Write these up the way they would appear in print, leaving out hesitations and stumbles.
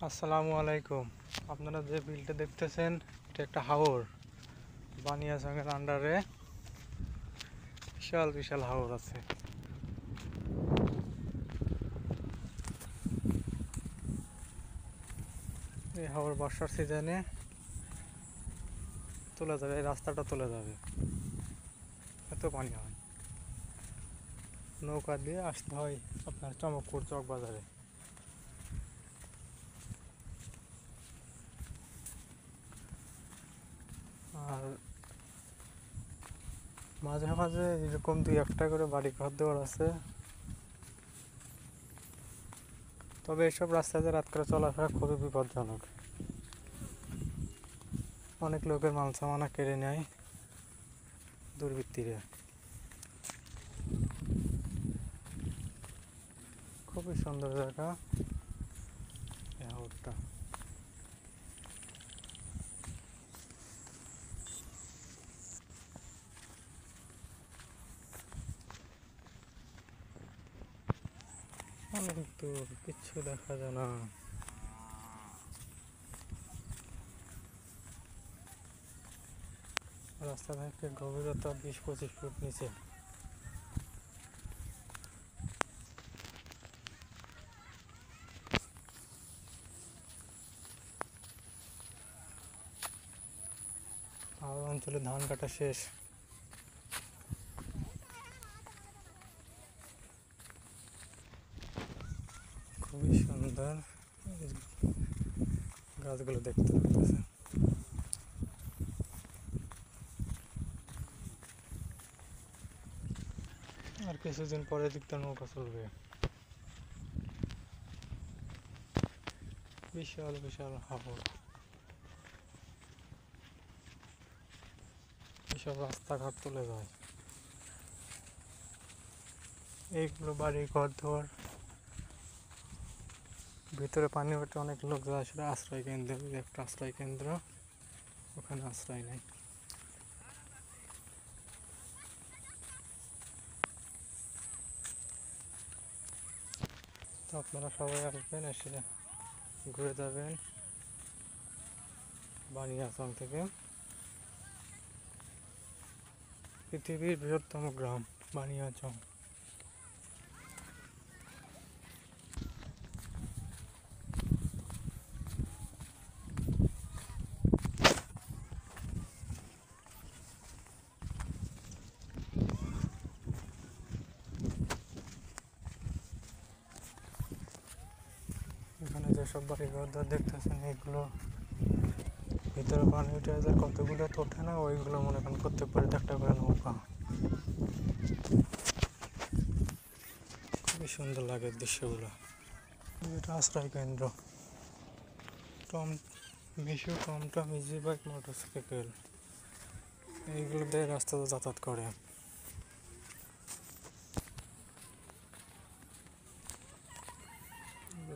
আসসালামু আলাইকুম। আপনারা যে বিলটা দেখতেছেন এটা একটা হাওর। বানিয়াচংয়ের আন্ডারে বিশাল বিশাল হাওর আছে। এই হাওর বর্ষার সিজনে চলে যাবে, এই রাস্তাটা চলে যাবে, এত পানি হয়। নৌকা দিয়ে আসতে হয় আপনার চমকপুর চক বাজারে। আর মাঝে মাঝে এরকম দুই একটা করে বাড়ি ঘর দেওয়ার আছে। তবে এইসব রাস্তাতে রাত করে চলাফেরা খুবই বিপজ্জনক। অনেক লোকের মাল সামানা কেড়ে নেয় দুর্বৃত্তরা। খুবই সুন্দর জায়গা এই হাওরটা। অনেক দূর, কিচ্ছু দেখা যায় না। রাস্তা থেকে গভীরতা 20-25 ফুট নিচে। আর অঞ্চলে ধান কাটা শেষ। খুবই সুন্দর গাছগুলো দেখতে পাচ্ছে। আর কিছুদিন পরে দিকটা নৌকা চলবে। বিশাল বিশাল হাওর। এসব রাস্তাঘাট চলে যায়। এইগুলো বাড়ি ঘর ধোয়ার ভিতরে পানি ওঠে, অনেক লোক যায় সেটা আশ্রয় কেন্দ্র, একটা আশ্রয় কেন্দ্র, ওখানে আশ্রয় নেই। তো আপনারা সবাই আসবেন, এসে ঘুরে যাবেন বানিয়াচং থেকে। পৃথিবীর বৃহত্তম গ্রাম বানিয়াচং। এখানে যেসব বাড়ি ঘর দেখতেছেন এগুলো ভিতরে পানি উঠে যায়, কতগুলো তো ওঠে না, ওইগুলো মনে করেন করতে পারে একটা করে নৌকা। খুবই সুন্দর লাগে দৃশ্যগুলো। এটা আশ্রয় কেন্দ্র। টম মিশু টমটম ইজি বাইক মোটরসাইকেল এইগুলো দিয়ে রাস্তাতে যাতায়াত করে।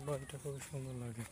বাড়িটা খুবই সুন্দর লাগে।